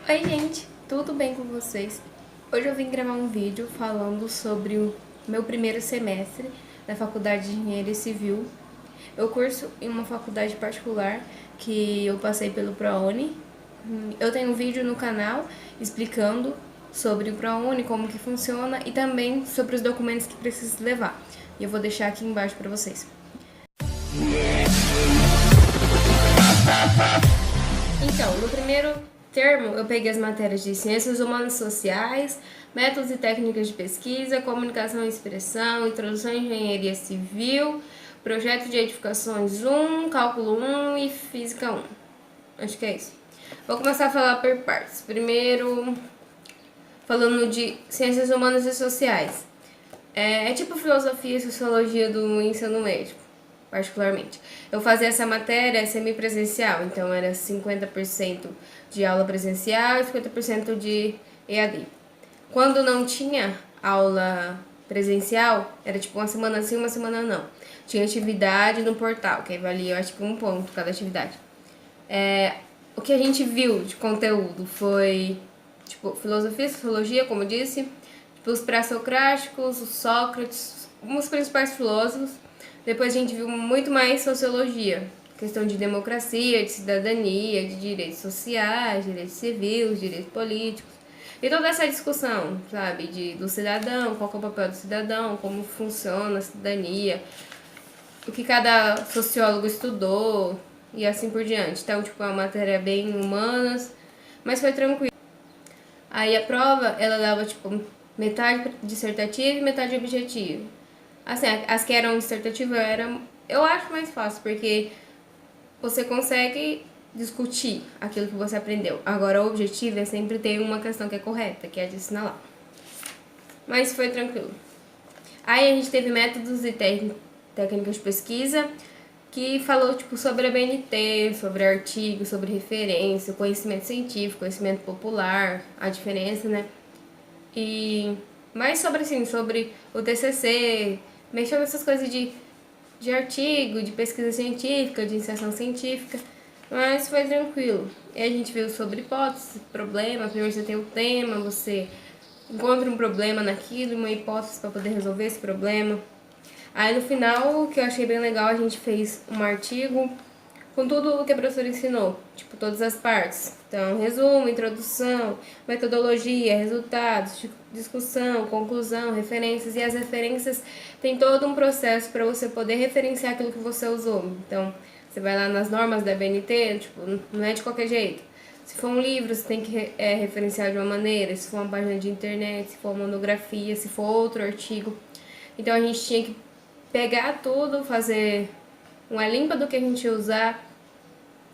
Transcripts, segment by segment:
Oi gente, tudo bem com vocês? Hoje eu vim gravar um vídeo falando sobre o meu primeiro semestre da Faculdade de Engenharia Civil. Eu curso em uma faculdade particular que eu passei pelo ProUni. Eu tenho um vídeo no canal explicando sobre o ProUni, como que funciona e também sobre os documentos que preciso levar. E eu vou deixar aqui embaixo para vocês. Então, no primeiro termo, eu peguei as matérias de Ciências Humanas e Sociais, Métodos e Técnicas de Pesquisa, Comunicação e Expressão, Introdução à Engenharia Civil, Projeto de Edificações 1, Cálculo 1 e Física 1. Acho que é isso. Vou começar a falar por partes. Primeiro, falando de Ciências Humanas e Sociais. É tipo filosofia e sociologia do ensino médio, particularmente. Eu fazia essa matéria semipresencial, então era 50% de aula presencial e 50% de EAD. Quando não tinha aula presencial, era tipo uma semana sim, uma semana não. Tinha atividade no portal, que aí valia, eu acho que 1 ponto cada atividade. O que a gente viu de conteúdo foi tipo filosofia, sociologia, como eu disse, tipo, os pré-socráticos, os Sócrates, os principais filósofos. Depois a gente viu muito mais sociologia, questão de democracia, de cidadania, de direitos sociais, direitos civis, direitos políticos. E toda essa discussão, sabe, do cidadão, qual é o papel do cidadão, como funciona a cidadania, o que cada sociólogo estudou e assim por diante. Então, tipo, é uma matéria bem humanas, mas foi tranquilo. Aí a prova, ela dava, tipo, metade dissertativa e metade objetiva. Assim, as que eram dissertativas eu acho mais fácil, porque você consegue discutir aquilo que você aprendeu. Agora, o objetivo é sempre ter uma questão que é correta, que é de assinalar. Mas foi tranquilo. Aí a gente teve métodos e técnicas de pesquisa, que falou tipo sobre a BNT, sobre artigo, sobre referência, conhecimento científico, conhecimento popular, a diferença, né? E mais sobre assim, sobre o TCC, mexeu nessas coisas de artigo, de pesquisa científica, de iniciação científica, mas foi tranquilo. E a gente viu sobre hipóteses, problema, primeiro você tem o tema, você encontra um problema naquilo, uma hipótese para poder resolver esse problema. Aí no final, o que eu achei bem legal, a gente fez um artigo com tudo o que a professora ensinou, tipo todas as partes. Então, resumo, introdução, metodologia, resultados, discussão, conclusão, referências. E as referências tem todo um processo para você poder referenciar aquilo que você usou. Então, você vai lá nas normas da BNT, tipo, não é de qualquer jeito. Se for um livro, você tem que referenciar de uma maneira. Se for uma página de internet, se for uma monografia, se for outro artigo. Então, a gente tinha que pegar tudo, fazer uma limpa do que a gente usar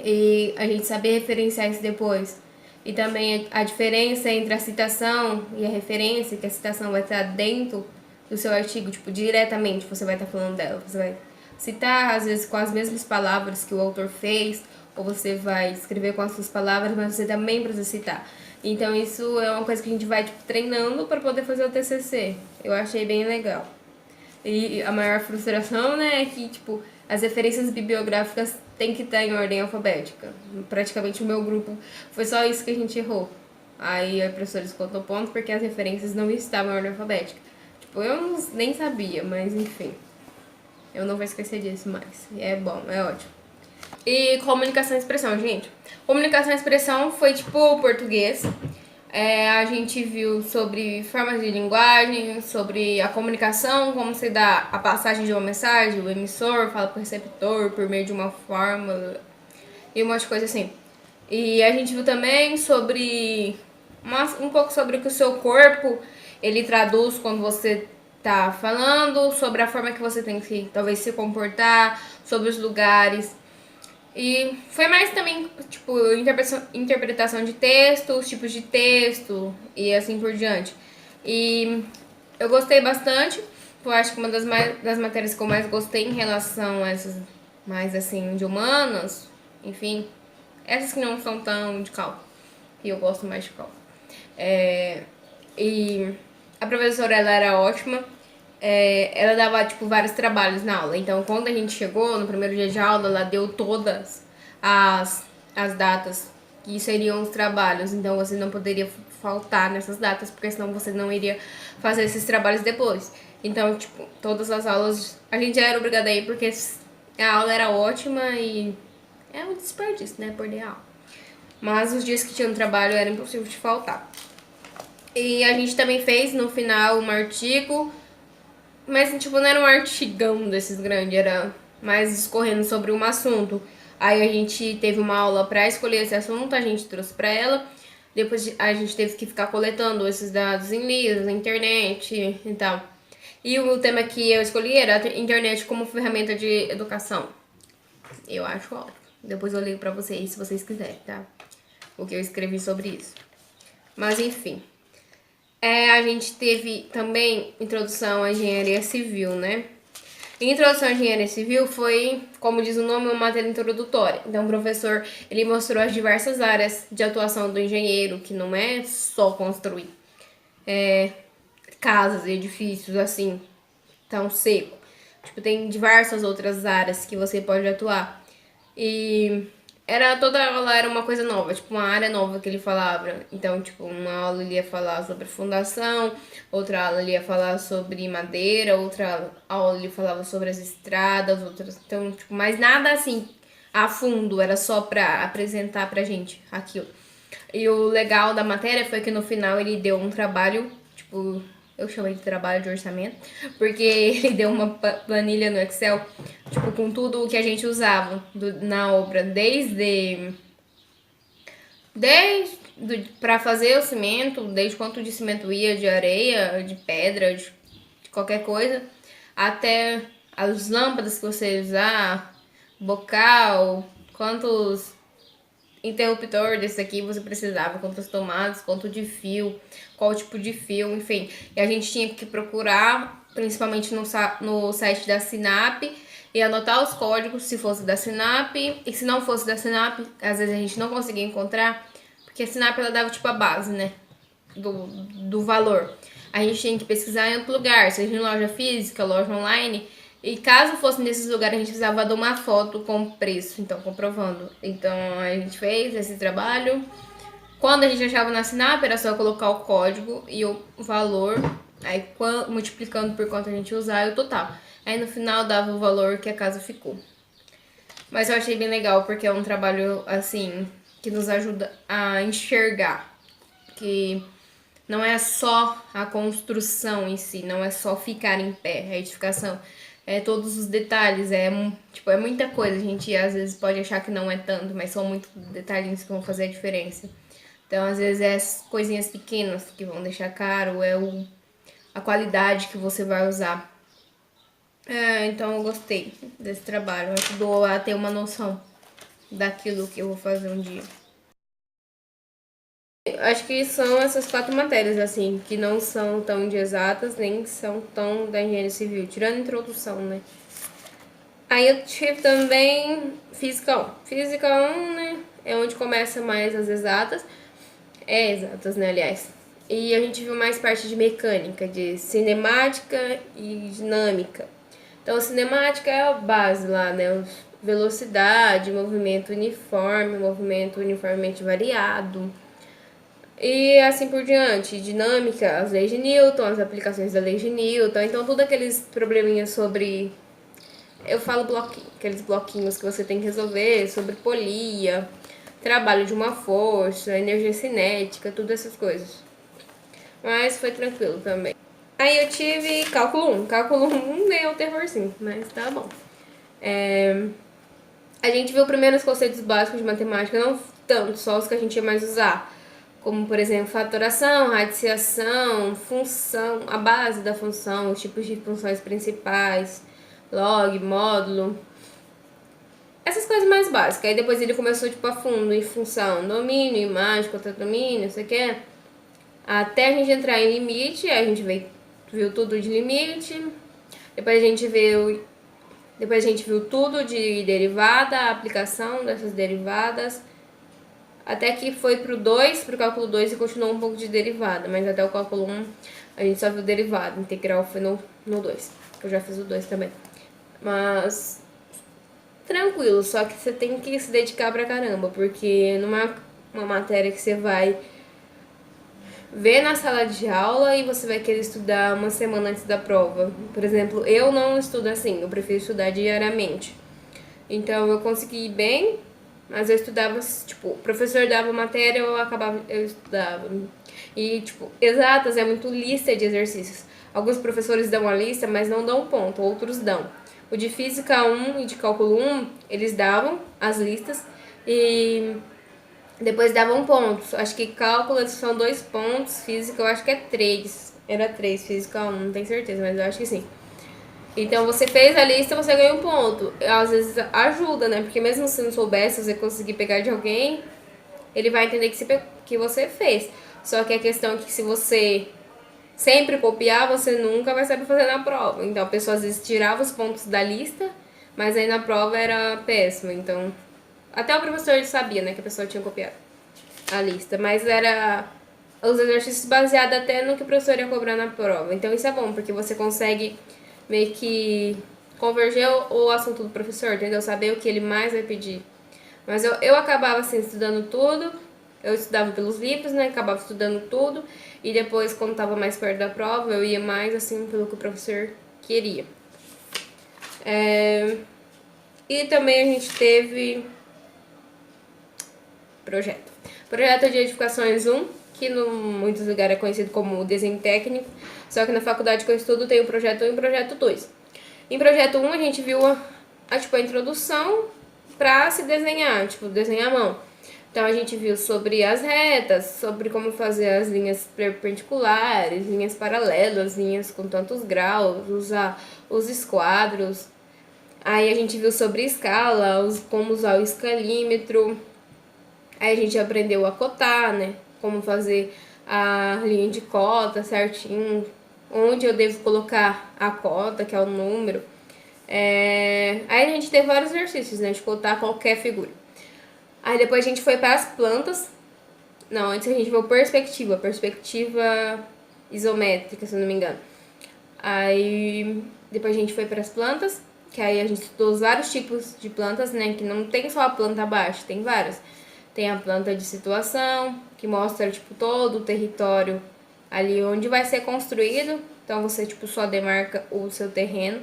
e a gente saber referenciar isso depois. E também a diferença entre a citação e a referência, que a citação vai estar dentro do seu artigo, tipo, diretamente você vai estar falando dela. Você vai citar, às vezes, com as mesmas palavras que o autor fez, ou você vai escrever com as suas palavras, mas você também precisa citar. Então isso é uma coisa que a gente vai tipo, treinando para poder fazer o TCC. Eu achei bem legal. E a maior frustração, né, é que, tipo, as referências bibliográficas têm que estar em ordem alfabética. Praticamente o meu grupo foi só isso que a gente errou. Aí a professora descontou ponto porque as referências não estavam em ordem alfabética. Tipo, eu nem sabia, mas enfim. Eu não vou esquecer disso mais. É bom, é ótimo. E comunicação e expressão, gente. Comunicação e expressão foi tipo português. A gente viu sobre formas de linguagem, sobre a comunicação, como se dá a passagem de uma mensagem, o emissor fala para o receptor por meio de uma fórmula e um monte de coisa assim. E a gente viu também sobre um pouco sobre o que o seu corpo ele traduz quando você tá falando, sobre a forma que você tem que talvez se comportar, sobre os lugares. E foi mais também, tipo, interpretação de texto, os tipos de texto e assim por diante. E eu gostei bastante. Eu acho que uma das matérias que eu mais gostei em relação a essas mais assim de humanas, enfim, essas que não são tão de cálculo, e eu gosto mais de cálculo. E a professora ela era ótima. Ela dava tipo vários trabalhos na aula. Então, quando a gente chegou no primeiro dia de aula, ela deu todas as datas que seriam os trabalhos. Então você não poderia faltar nessas datas, porque senão você não iria fazer esses trabalhos depois. Então, tipo, todas as aulas a gente já era obrigada a ir porque a aula era ótima e é um desperdício, né? Perder a aula. Mas os dias que tinha no trabalho era impossível de faltar. E a gente também fez no final um artigo, mas tipo, não era um artigão desses grandes, era mais discorrendo sobre um assunto. Aí a gente teve uma aula para escolher esse assunto, a gente trouxe para ela. Depois a gente teve que ficar coletando esses dados em livros, na internet e tal. E o tema que eu escolhi era a internet como ferramenta de educação. Eu acho ótimo. Depois eu ligo pra vocês, se vocês quiserem, tá? O que eu escrevi sobre isso. Mas enfim. A gente teve também introdução à engenharia civil, né? Introdução à engenharia civil foi, como diz o nome, uma matéria introdutória. Então o professor, ele mostrou as diversas áreas de atuação do engenheiro, que não é só construir casas e edifícios assim, tão seco. Tipo, tem diversas outras áreas que você pode atuar. E toda aula era uma coisa nova, tipo, uma área nova que ele falava. Então, tipo, uma aula ele ia falar sobre fundação, outra aula ele ia falar sobre madeira, outra aula ele falava sobre as estradas, outras. Então, tipo, mas nada assim a fundo, era só pra apresentar pra gente aquilo. E o legal da matéria foi que no final ele deu um trabalho, tipo, eu chamei de trabalho de orçamento, porque ele deu uma planilha no Excel, tipo, com tudo o que a gente usava na obra, desde para fazer o cimento, desde quanto de cimento ia, de areia, de pedra, de qualquer coisa, até as lâmpadas que você usar, bocal, quantos interruptor desse aqui você precisava, quantas tomadas, quanto de fio, qual tipo de fio, enfim. E a gente tinha que procurar, principalmente no site da Sinap, e anotar os códigos se fosse da Sinap, e se não fosse da Sinap, às vezes a gente não conseguia encontrar, porque a Sinap ela dava tipo a base, né, do valor. A gente tinha que pesquisar em outro lugar, seja em loja física, loja online. E caso fosse nesses lugares, a gente precisava de uma foto com o preço, então comprovando. Então a gente fez esse trabalho. Quando a gente achava na Sinap, era só colocar o código e o valor, aí multiplicando por quanto a gente usar e o total. Aí no final dava o valor que a casa ficou. Mas eu achei bem legal porque é um trabalho assim que nos ajuda a enxergar que não é só a construção em si, não é só ficar em pé, a edificação. É todos os detalhes, tipo, é muita coisa. A gente às vezes pode achar que não é tanto, mas são muitos detalhinhos que vão fazer a diferença. Então, às vezes, é as coisinhas pequenas que vão deixar caro, a qualidade que você vai usar. Então, eu gostei desse trabalho, ajudou a ter uma noção daquilo que eu vou fazer um dia. Acho que são essas 4 matérias, assim, que não são tão de exatas, nem são tão da engenharia civil, tirando a introdução, né? Aí eu tive também Física 1. Física 1, né, é onde começa mais as exatas. Exatas, né, aliás. E a gente viu mais parte de mecânica, de cinemática e dinâmica. Então, cinemática é a base lá, né? Velocidade, movimento uniformemente variado. E assim por diante, dinâmica, as leis de Newton, as aplicações da lei de Newton, então tudo aqueles probleminhas sobre, eu falo bloquinho, aqueles bloquinhos que você tem que resolver, sobre polia, trabalho de uma força, energia cinética, tudo essas coisas. Mas foi tranquilo também. Aí eu tive cálculo 1. Cálculo 1 é o terrorzinho, mas tá bom. A gente viu primeiro os conceitos básicos de matemática, não tanto, só os que a gente ia mais usar. Como, por exemplo, fatoração, radiciação, função, a base da função, os tipos de funções principais, log, módulo, essas coisas mais básicas. Aí depois ele começou, tipo, a fundo em função, domínio, imagem, contradomínio, não sei o que. Até a gente entrar em limite, aí a gente viu tudo de limite. Depois a gente viu tudo de derivada, a aplicação dessas derivadas. Até que foi pro cálculo 2 e continuou um pouco de derivada, mas até o cálculo 1 a gente só viu derivada, integral foi no 2, que eu já fiz o 2 também. Mas tranquilo, só que você tem que se dedicar pra caramba, porque numa uma matéria que você vai ver na sala de aula e você vai querer estudar uma semana antes da prova. Por exemplo, eu não estudo assim, eu prefiro estudar diariamente. Então eu consegui ir bem, mas eu estudava, tipo, o professor dava matéria, eu estudava. E, tipo, exatas é muito lista de exercícios. Alguns professores dão a lista, mas não dão ponto, outros dão. O de Física 1 e de Cálculo 1, eles davam as listas e depois davam pontos. Acho que cálculo são 2 pontos, física eu acho que é 3. Era 3, física 1, não tenho certeza, mas eu acho que sim. Então você fez a lista, você ganha um ponto. Às vezes ajuda, né? Porque mesmo se não soubesse, você conseguir pegar de alguém, ele vai entender que você fez. Só que a questão é que se você sempre copiar, você nunca vai saber fazer na prova. Então a pessoa às vezes tirava os pontos da lista, mas aí na prova era péssimo. Então, até o professor sabia, né, que a pessoa tinha copiado a lista, mas era os exercícios baseados até no que o professor ia cobrar na prova. Então isso é bom, porque você consegue meio que converger o assunto do professor, entendeu? Saber o que ele mais vai pedir. Mas eu acabava assim estudando tudo, eu estudava pelos livros, né? Acabava estudando tudo e depois, quando estava mais perto da prova, eu ia mais assim pelo que o professor queria. E também a gente teve projeto de edificações 1, que em muitos lugares é conhecido como desenho técnico, só que na faculdade que eu estudo tem o projeto 1 e o projeto 2. Em projeto 1 a gente viu a introdução para se desenhar, tipo, desenhar à mão. Então a gente viu sobre as retas, sobre como fazer as linhas perpendiculares, linhas paralelas, linhas com tantos graus, usar os esquadros. Aí a gente viu sobre escala, como usar o escalímetro. Aí a gente aprendeu a cotar, né? Como fazer a linha de cota certinho, onde eu devo colocar a cota, que é o número. Aí a gente teve vários exercícios, né? De cotar qualquer figura. Aí depois a gente foi para as plantas. Não, antes a gente viu perspectiva isométrica, se eu não me engano. Aí depois a gente foi para as plantas, que aí a gente estudou os vários tipos de plantas, né? Que não tem só a planta abaixo, tem várias. Tem a planta de situação, que mostra, tipo, todo o território ali onde vai ser construído. Então, você, tipo, só demarca o seu terreno.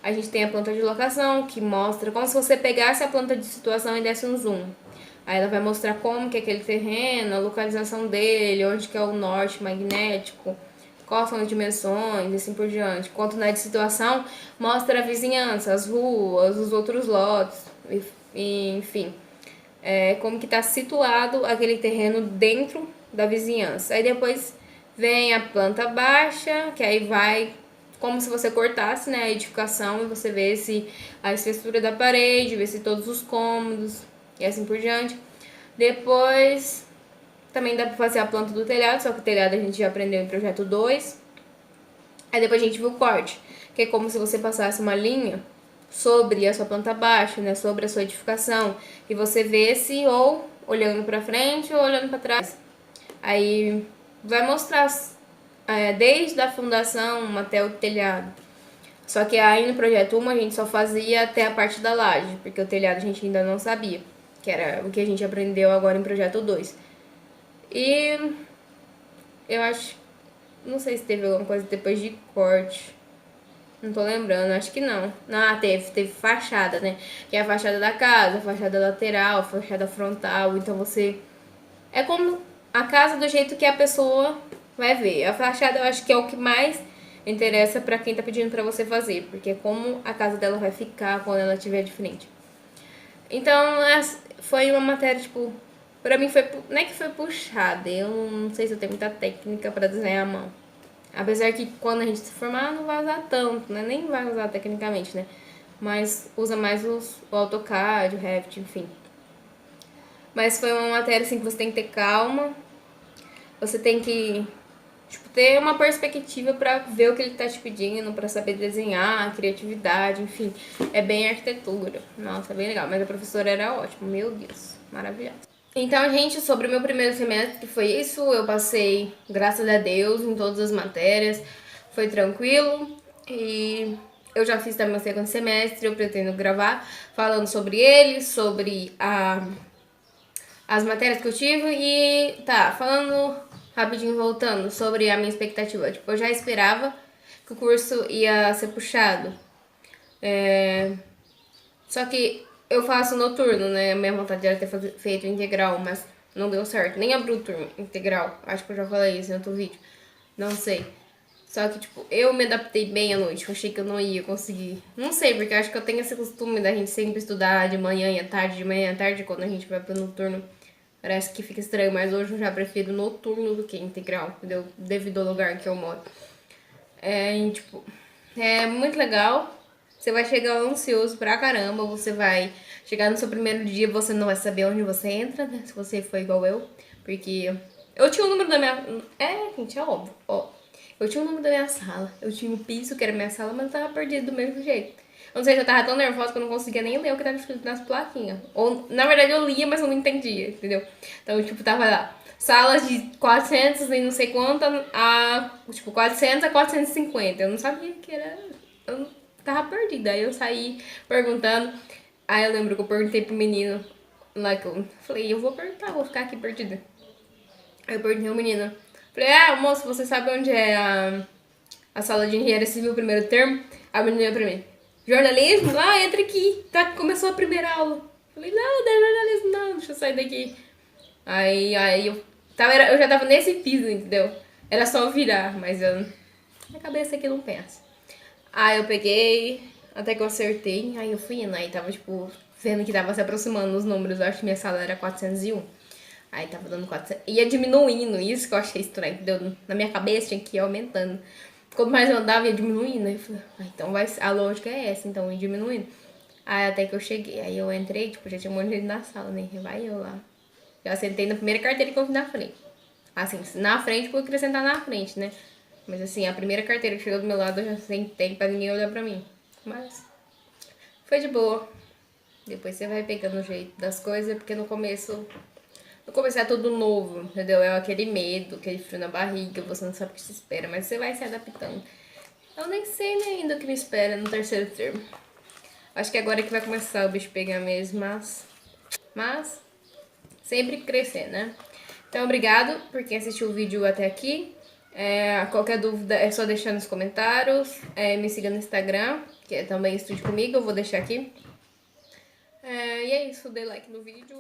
A gente tem a planta de locação, que mostra como se você pegasse a planta de situação e desse um zoom. Aí ela vai mostrar como que é aquele terreno, a localização dele, onde que é o norte magnético, quais são as dimensões e assim por diante. Enquanto na de situação, mostra a vizinhança, as ruas, os outros lotes, enfim. Como que está situado aquele terreno dentro da vizinhança. Aí depois vem a planta baixa, que aí vai como se você cortasse, né, a edificação e você vê se a espessura da parede, vê se todos os cômodos e assim por diante. Depois também dá para fazer a planta do telhado, só que o telhado a gente já aprendeu em projeto 2. Aí depois a gente viu o corte, que é como se você passasse uma linha sobre a sua planta baixa, né, sobre a sua edificação, e você vê se ou olhando para frente ou olhando para trás. Aí vai mostrar desde a fundação até o telhado. Só que aí no projeto 1 a gente só fazia até a parte da laje, porque o telhado a gente ainda não sabia, que era o que a gente aprendeu agora em projeto 2. E eu acho, não sei se teve alguma coisa depois de corte. Não tô lembrando, acho que não. Ah, teve fachada, né? Que é a fachada da casa, a fachada lateral, a fachada frontal. Então você. É como a casa do jeito que a pessoa vai ver. A fachada eu acho que é o que mais interessa pra quem tá pedindo pra você fazer. Porque é como a casa dela vai ficar quando ela estiver de frente. Então, foi uma matéria, tipo. Pra mim foi. Não é que foi puxada. Eu não sei se eu tenho muita técnica pra desenhar a mão. Apesar que quando a gente se formar não vai usar tanto, né? Nem vai usar tecnicamente, né? Mas usa mais o AutoCAD, o Revit, enfim. Mas foi uma matéria assim que você tem que ter calma. Você tem que ter uma perspectiva para ver o que ele tá te pedindo, para saber desenhar, criatividade, enfim. É bem arquitetura. Nossa, é bem legal. Mas a professora era ótima, meu Deus, maravilhosa. Então, gente, sobre o meu primeiro semestre foi isso. Eu passei, graças a Deus, em todas as matérias. Foi tranquilo. E eu já fiz também o segundo semestre. Eu pretendo gravar falando sobre ele, sobre as matérias que eu tive e tá, falando rapidinho, voltando sobre a minha expectativa. Tipo, eu já esperava que o curso ia ser puxado. Só que eu faço noturno, né? Minha vontade era ter feito integral, mas não deu certo. Nem abriu o turno integral. Acho que eu já falei isso em outro vídeo. Não sei. Só que, tipo, eu me adaptei bem à noite. Eu achei que eu não ia conseguir. Não sei, porque eu acho que eu tenho esse costume da gente sempre estudar de manhã e à tarde, de manhã e à tarde, quando a gente vai pro noturno. Parece que fica estranho, mas hoje eu já prefiro noturno do que integral, entendeu? Devido ao lugar que eu moro. E, tipo, é muito legal. Você vai chegar ansioso pra caramba. Você vai chegar no seu primeiro dia, você não vai saber onde você entra, né? Se você for igual eu. Porque eu tinha o número da minha. Gente, é óbvio. Ó, eu tinha o número da minha sala. Eu tinha o piso, que era minha sala, mas eu tava perdido do mesmo jeito. Eu não sei se eu tava tão nervosa que eu não conseguia nem ler o que tava escrito nas plaquinhas. Ou, na verdade, eu lia, mas eu não entendia, entendeu? Então, tipo, tava lá. Salas de 400 e não sei quanto a, tipo, 400 a 450. Eu não sabia que era. Eu tava perdida. Aí eu saí perguntando. Aí eu lembro que eu perguntei pro menino lá que eu falei, eu vou perguntar, vou ficar aqui perdida. Aí eu perguntei ao menino. Falei, moço, você sabe onde é a sala de engenharia civil, primeiro termo? A menina pra mim, jornalismo? Entra aqui, tá, começou a primeira aula. Falei, não é jornalismo não, deixa eu sair daqui. Aí eu já tava nesse piso, entendeu? Era só virar, mas minha cabeça aqui não pensa. Aí eu peguei, até que eu acertei, aí eu fui indo, aí tava, tipo, vendo que tava se aproximando os números, eu acho que minha sala era 401. Aí tava dando 400, ia diminuindo, isso que eu achei estranho, entendeu? Na minha cabeça tinha que ir aumentando. Quanto mais eu andava, ia diminuindo, aí eu falei, então a lógica é essa, então ia diminuindo. Aí até que eu cheguei, aí eu entrei, tipo, já tinha um monte de gente na sala, né? Vai eu lá. Eu sentei na primeira carteira que eu vi na frente. Assim, na frente, porque eu queria sentar na frente, né? Mas assim, a primeira carteira que chegou do meu lado, eu já sentei pra ninguém olhar pra mim. Mas foi de boa. Depois você vai pegando o jeito das coisas, porque no começo é tudo novo, entendeu? É aquele medo, aquele frio na barriga, você não sabe o que se espera, mas você vai se adaptando. Eu nem sei nem ainda o que me espera no terceiro termo. Acho que agora é que vai começar o bicho pegar mesmo, mas sempre crescer, né? Então, obrigado por quem assistiu o vídeo até aqui. Qualquer dúvida é só deixar nos comentários. Me siga no Instagram, que é também Estude Comigo, eu vou deixar aqui. E é isso, dê like no vídeo.